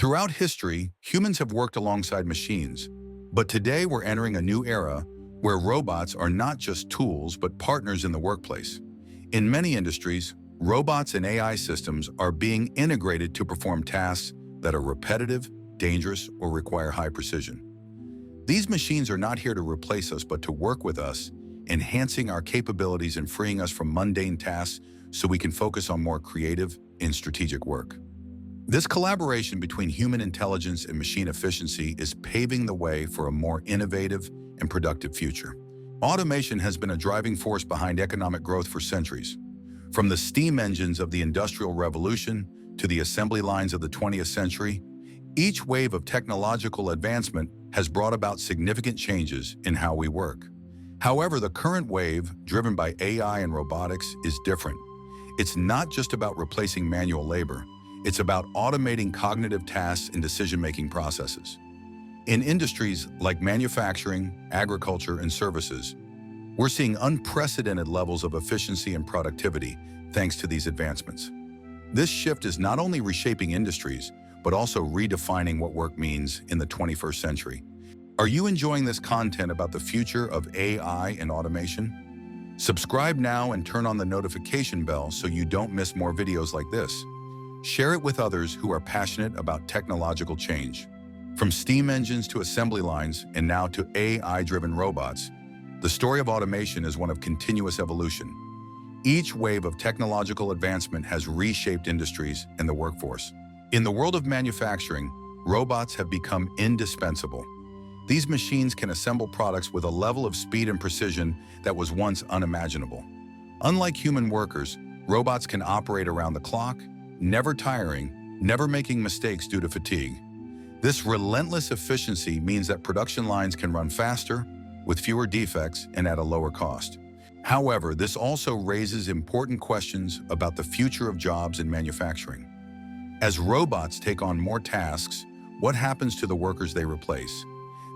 Throughout history, humans have worked alongside machines, but today we're entering a new era where robots are not just tools but partners in the workplace. In many industries, robots and AI systems are being integrated to perform tasks that are repetitive, dangerous, or require high precision. These machines are not here to replace us but to work with us, enhancing our capabilities and freeing us from mundane tasks so we can focus on more creative and strategic work. This collaboration between human intelligence and machine efficiency is paving the way for a more innovative and productive future. Automation has been a driving force behind economic growth for centuries. From the steam engines of the Industrial Revolution to the assembly lines of the 20th century, each wave of technological advancement has brought about significant changes in how we work. However, the current wave, driven by AI and robotics, is different. It's not just about replacing manual labor. It's about automating cognitive tasks and decision-making processes. In industries like manufacturing, agriculture, and services, we're seeing unprecedented levels of efficiency and productivity thanks to these advancements. This shift is not only reshaping industries, but also redefining what work means in the 21st century. Are you enjoying this content about the future of AI and automation? Subscribe now and turn on the notification bell so you don't miss more videos like this. Share it with others who are passionate about technological change. From steam engines to assembly lines and now to AI-driven robots, the story of automation is one of continuous evolution. Each wave of technological advancement has reshaped industries and the workforce. In the world of manufacturing, robots have become indispensable. These machines can assemble products with a level of speed and precision that was once unimaginable. Unlike human workers, robots can operate around the clock, never tiring, never making mistakes due to fatigue. This relentless efficiency means that production lines can run faster, with fewer defects, and at a lower cost. However, this also raises important questions about the future of jobs in manufacturing. As robots take on more tasks, what happens to the workers they replace?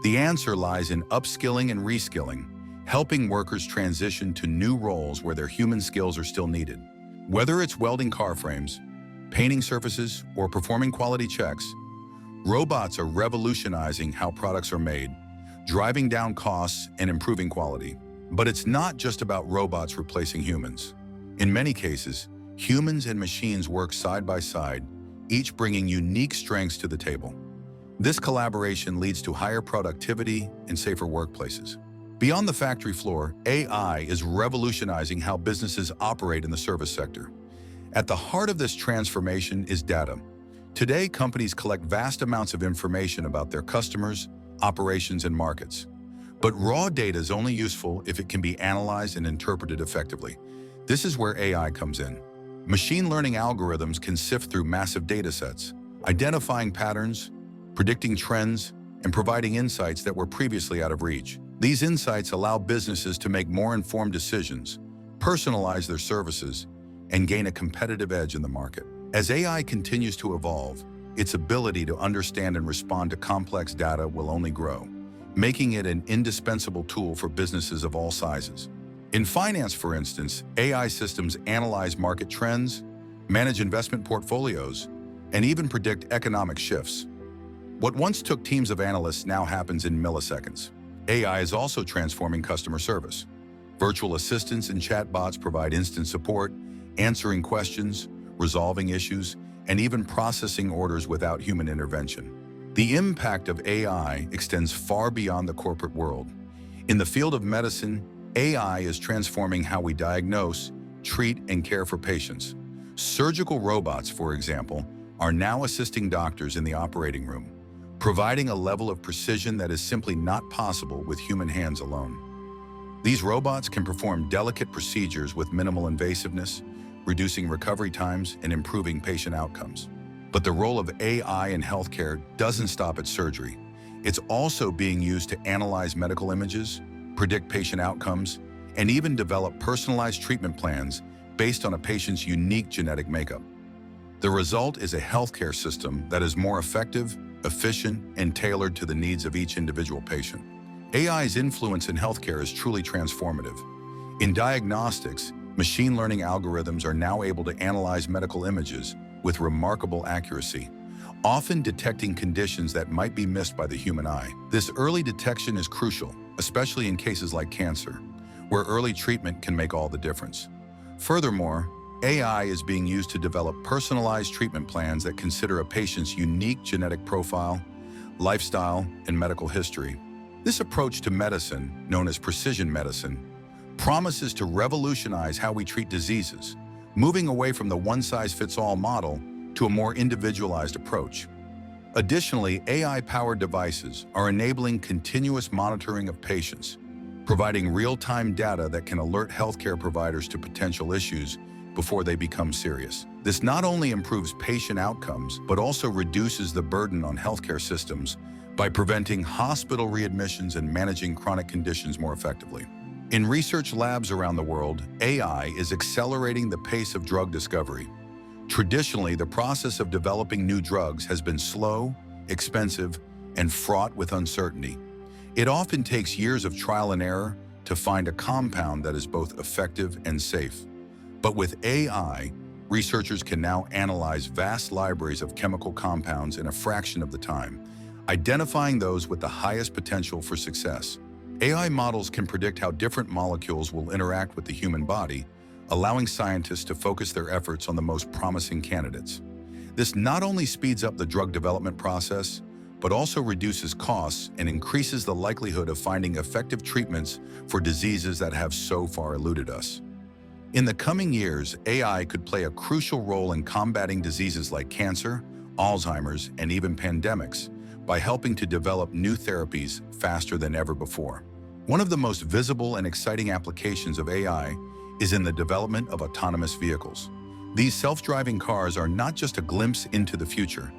The answer lies in upskilling and reskilling, helping workers transition to new roles where their human skills are still needed. Whether it's welding car frames, painting surfaces, or performing quality checks, robots are revolutionizing how products are made, driving down costs and improving quality. But it's not just about robots replacing humans. In many cases, humans and machines work side by side, each bringing unique strengths to the table. This collaboration leads to higher productivity and safer workplaces. Beyond the factory floor, AI is revolutionizing how businesses operate in the service sector. At the heart of this transformation is data. Today, companies collect vast amounts of information about their customers, operations, and markets. But raw data is only useful if it can be analyzed and interpreted effectively. This is where AI comes in. Machine learning algorithms can sift through massive data sets, identifying patterns, predicting trends, and providing insights that were previously out of reach. These insights allow businesses to make more informed decisions, personalize their services, and gain a competitive edge in the market. As AI continues to evolve, its ability to understand and respond to complex data will only grow, making it an indispensable tool for businesses of all sizes. In finance, for instance, AI systems analyze market trends, manage investment portfolios, and even predict economic shifts. What once took teams of analysts now happens in milliseconds. AI is also transforming customer service. Virtual assistants and chatbots provide instant support, answering questions, resolving issues, and even processing orders without human intervention. The impact of AI extends far beyond the corporate world. In the field of medicine, AI is transforming how we diagnose, treat, and care for patients. Surgical robots, for example, are now assisting doctors in the operating room, providing a level of precision that is simply not possible with human hands alone. These robots can perform delicate procedures with minimal invasiveness, reducing recovery times and improving patient outcomes. But the role of AI in healthcare doesn't stop at surgery. It's also being used to analyze medical images, predict patient outcomes, and even develop personalized treatment plans based on a patient's unique genetic makeup. The result is a healthcare system that is more effective, efficient, and tailored to the needs of each individual patient. AI's influence in healthcare is truly transformative. In diagnostics, machine learning algorithms are now able to analyze medical images with remarkable accuracy, often detecting conditions that might be missed by the human eye. This early detection is crucial, especially in cases like cancer, where early treatment can make all the difference. Furthermore, AI is being used to develop personalized treatment plans that consider a patient's unique genetic profile, lifestyle, and medical history. This approach to medicine, known as precision medicine, promises to revolutionize how we treat diseases, moving away from the one-size-fits-all model to a more individualized approach. Additionally, AI-powered devices are enabling continuous monitoring of patients, providing real-time data that can alert healthcare providers to potential issues before they become serious. This not only improves patient outcomes, but also reduces the burden on healthcare systems by preventing hospital readmissions and managing chronic conditions more effectively. In research labs around the world, AI is accelerating the pace of drug discovery. Traditionally, the process of developing new drugs has been slow, expensive, and fraught with uncertainty. It often takes years of trial and error to find a compound that is both effective and safe. But with AI, researchers can now analyze vast libraries of chemical compounds in a fraction of the time, identifying those with the highest potential for success. AI models can predict how different molecules will interact with the human body, allowing scientists to focus their efforts on the most promising candidates. This not only speeds up the drug development process, but also reduces costs and increases the likelihood of finding effective treatments for diseases that have so far eluded us. In the coming years, AI could play a crucial role in combating diseases like cancer, Alzheimer's, and even pandemics, by helping to develop new therapies faster than ever before. One of the most visible and exciting applications of AI is in the development of autonomous vehicles. These self-driving cars are not just a glimpse into the future.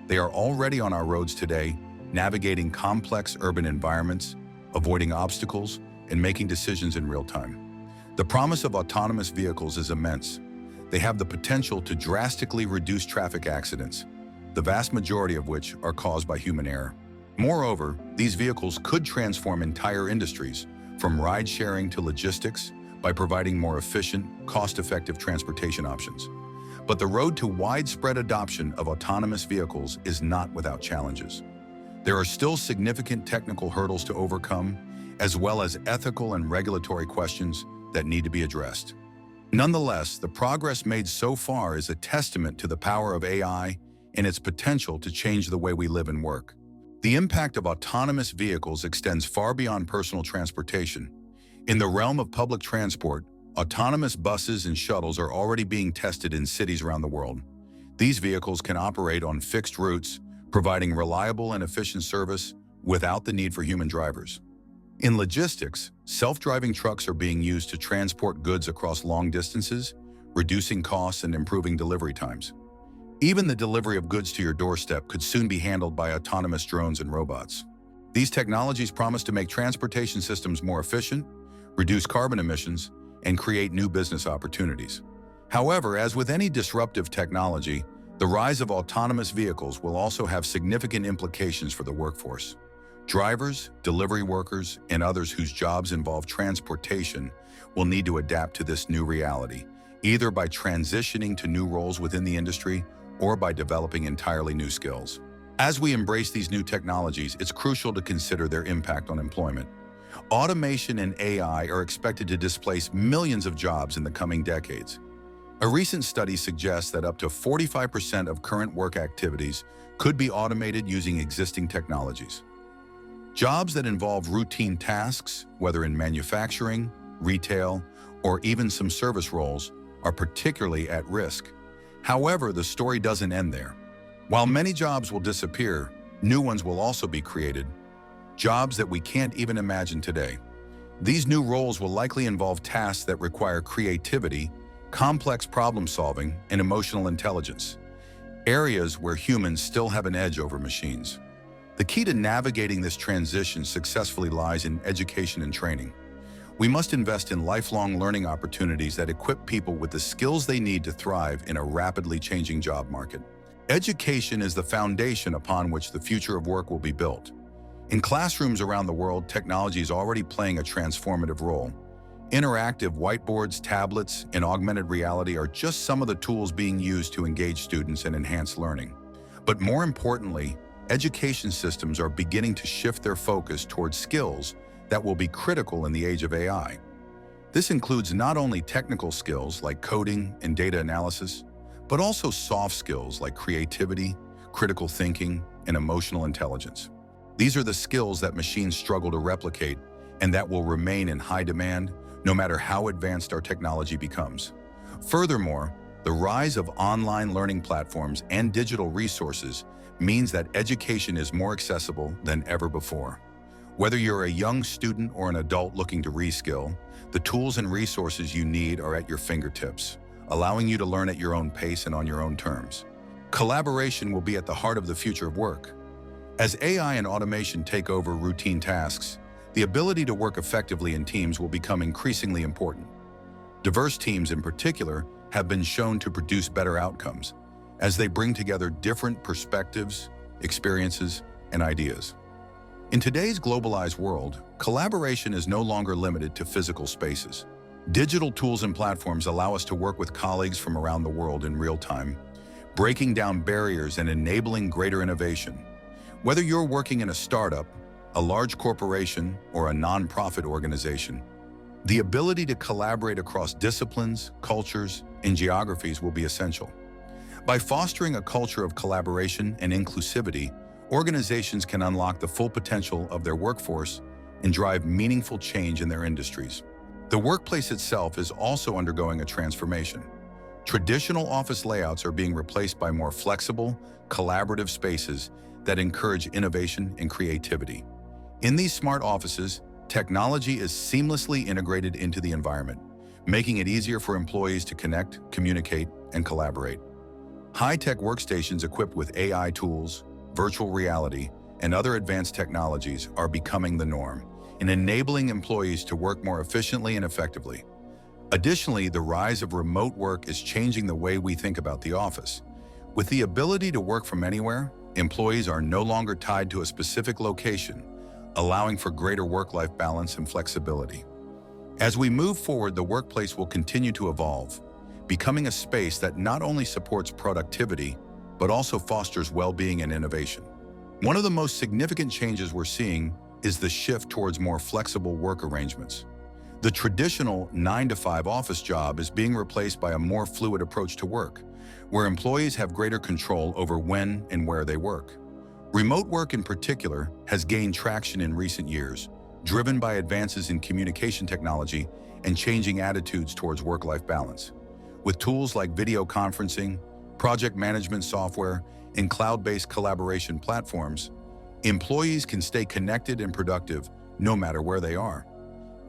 They are already on our roads today, navigating complex urban environments, avoiding obstacles, and making decisions in real time. The promise of autonomous vehicles is immense. They have the potential to drastically reduce traffic accidents, the vast majority of which are caused by human error. Moreover, these vehicles could transform entire industries, from ride-sharing to logistics, by providing more efficient, cost-effective transportation options. But the road to widespread adoption of autonomous vehicles is not without challenges. There are still significant technical hurdles to overcome, as well as ethical and regulatory questions that need to be addressed. Nonetheless, the progress made so far is a testament to the power of AI and its potential to change the way we live and work. The impact of autonomous vehicles extends far beyond personal transportation. In the realm of public transport, autonomous buses and shuttles are already being tested in cities around the world. These vehicles can operate on fixed routes, providing reliable and efficient service without the need for human drivers. In logistics, self-driving trucks are being used to transport goods across long distances, reducing costs and improving delivery times. Even the delivery of goods to your doorstep could soon be handled by autonomous drones and robots. These technologies promise to make transportation systems more efficient, reduce carbon emissions, and create new business opportunities. However, as with any disruptive technology, the rise of autonomous vehicles will also have significant implications for the workforce. Drivers, delivery workers, and others whose jobs involve transportation will need to adapt to this new reality, either by transitioning to new roles within the industry or by developing entirely new skills. As we embrace these new technologies, it's crucial to consider their impact on employment. Automation and AI are expected to displace millions of jobs in the coming decades. A recent study suggests that up to 45% of current work activities could be automated using existing technologies. Jobs that involve routine tasks, whether in manufacturing, retail, or even some service roles, are particularly at risk. However, the story doesn't end there. While many jobs will disappear, new ones will also be created, jobs that we can't even imagine today. These new roles will likely involve tasks that require creativity, complex problem-solving, and emotional intelligence, areas where humans still have an edge over machines. The key to navigating this transition successfully lies in education and training. We must invest in lifelong learning opportunities that equip people with the skills they need to thrive in a rapidly changing job market. Education is the foundation upon which the future of work will be built. In classrooms around the world, technology is already playing a transformative role. Interactive whiteboards, tablets, and augmented reality are just some of the tools being used to engage students and enhance learning. But more importantly, education systems are beginning to shift their focus towards skills that will be critical in the age of AI. This includes not only technical skills like coding and data analysis, but also soft skills like creativity, critical thinking, and emotional intelligence. These are the skills that machines struggle to replicate and that will remain in high demand no matter how advanced our technology becomes. Furthermore, the rise of online learning platforms and digital resources means that education is more accessible than ever before. Whether you're a young student or an adult looking to reskill, the tools and resources you need are at your fingertips, allowing you to learn at your own pace and on your own terms. Collaboration will be at the heart of the future of work. As AI and automation take over routine tasks, the ability to work effectively in teams will become increasingly important. Diverse teams in particular have been shown to produce better outcomes as they bring together different perspectives, experiences, and ideas. In today's globalized world, collaboration is no longer limited to physical spaces. Digital tools and platforms allow us to work with colleagues from around the world in real time, breaking down barriers and enabling greater innovation. Whether you're working in a startup, a large corporation, or a nonprofit organization, the ability to collaborate across disciplines, cultures, and geographies will be essential. By fostering a culture of collaboration and inclusivity, organizations can unlock the full potential of their workforce and drive meaningful change in their industries. The workplace itself is also undergoing a transformation. Traditional office layouts are being replaced by more flexible, collaborative spaces that encourage innovation and creativity. In these smart offices, technology is seamlessly integrated into the environment, making it easier for employees to connect, communicate, and collaborate. High-tech workstations equipped with AI tools, virtual reality, and other advanced technologies are becoming the norm in enabling employees to work more efficiently and effectively. Additionally, the rise of remote work is changing the way we think about the office. With the ability to work from anywhere, employees are no longer tied to a specific location, allowing for greater work-life balance and flexibility. As we move forward, the workplace will continue to evolve, becoming a space that not only supports productivity, but also fosters well-being and innovation. One of the most significant changes we're seeing is the shift towards more flexible work arrangements. The traditional 9-to-5 office job is being replaced by a more fluid approach to work, where employees have greater control over when and where they work. Remote work in particular has gained traction in recent years, driven by advances in communication technology and changing attitudes towards work-life balance. With tools like video conferencing, project management software, and cloud-based collaboration platforms, employees can stay connected and productive no matter where they are.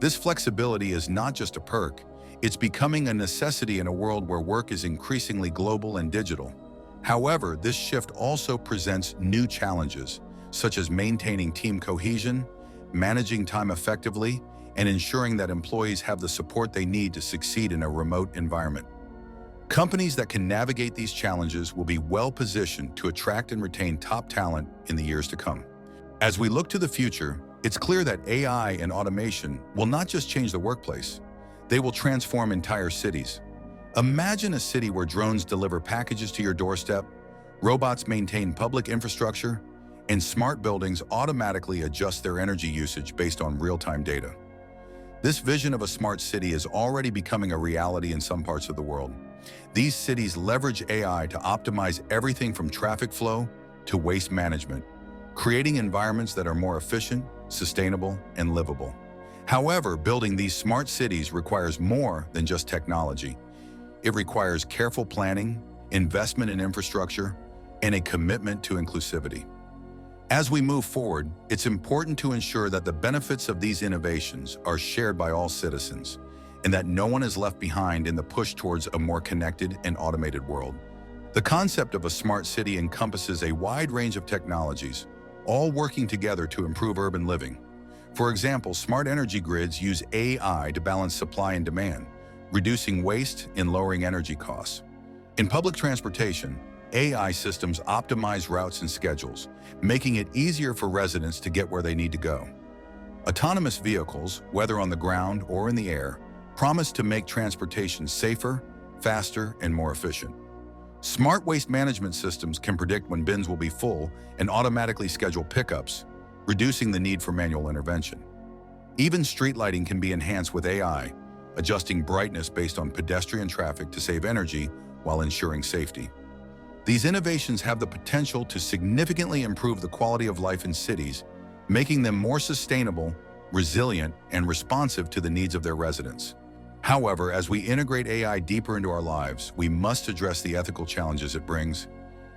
This flexibility is not just a perk, it's becoming a necessity in a world where work is increasingly global and digital. However, this shift also presents new challenges, such as maintaining team cohesion, managing time effectively, and ensuring that employees have the support they need to succeed in a remote environment. Companies that can navigate these challenges will be well-positioned to attract and retain top talent in the years to come. As we look to the future, it's clear that AI and automation will not just change the workplace, they will transform entire cities. Imagine a city where drones deliver packages to your doorstep, robots maintain public infrastructure, and smart buildings automatically adjust their energy usage based on real-time data. This vision of a smart city is already becoming a reality in some parts of the world. These cities leverage AI to optimize everything from traffic flow to waste management, creating environments that are more efficient, sustainable, and livable. However, building these smart cities requires more than just technology. It requires careful planning, investment in infrastructure, and a commitment to inclusivity. As we move forward, it's important to ensure that the benefits of these innovations are shared by all citizens, and that no one is left behind in the push towards a more connected and automated world. The concept of a smart city encompasses a wide range of technologies, all working together to improve urban living. For example, smart energy grids use AI to balance supply and demand, reducing waste and lowering energy costs. In public transportation, AI systems optimize routes and schedules, making it easier for residents to get where they need to go. Autonomous vehicles, whether on the ground or in the air, promise to make transportation safer, faster, and more efficient. Smart waste management systems can predict when bins will be full and automatically schedule pickups, reducing the need for manual intervention. Even street lighting can be enhanced with AI, adjusting brightness based on pedestrian traffic to save energy while ensuring safety. These innovations have the potential to significantly improve the quality of life in cities, making them more sustainable, resilient, and responsive to the needs of their residents. However, as we integrate AI deeper into our lives, we must address the ethical challenges it brings.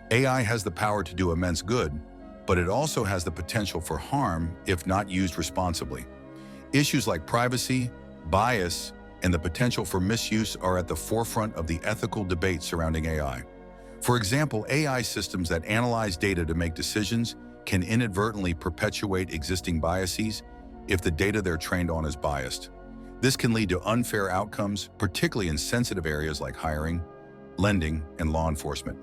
AI has the power to do immense good, but it also has the potential for harm if not used responsibly. Issues like privacy, bias, and the potential for misuse are at the forefront of the ethical debate surrounding AI. For example, AI systems that analyze data to make decisions can inadvertently perpetuate existing biases if the data they're trained on is biased. This can lead to unfair outcomes, particularly in sensitive areas like hiring, lending, and law enforcement.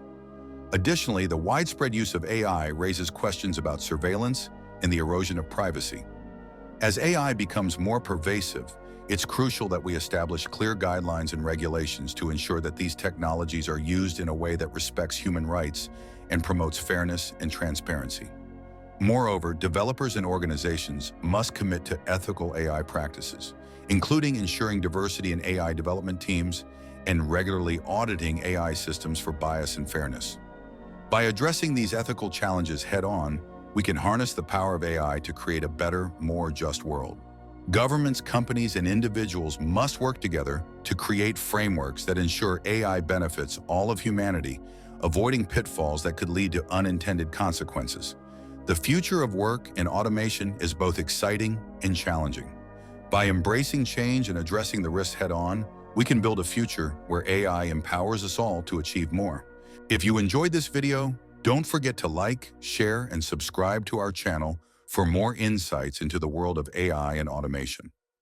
Additionally, the widespread use of AI raises questions about surveillance and the erosion of privacy. As AI becomes more pervasive, it's crucial that we establish clear guidelines and regulations to ensure that these technologies are used in a way that respects human rights and promotes fairness and transparency. Moreover, developers and organizations must commit to ethical AI practices, including ensuring diversity in AI development teams and regularly auditing AI systems for bias and fairness. By addressing these ethical challenges head-on, we can harness the power of AI to create a better, more just world. Governments, companies, and individuals must work together to create frameworks that ensure AI benefits all of humanity, avoiding pitfalls that could lead to unintended consequences. The future of work and automation is both exciting and challenging. By embracing change and addressing the risks head-on, we can build a future where AI empowers us all to achieve more. If you enjoyed this video, don't forget to like, share, and subscribe to our channel for more insights into the world of AI and automation.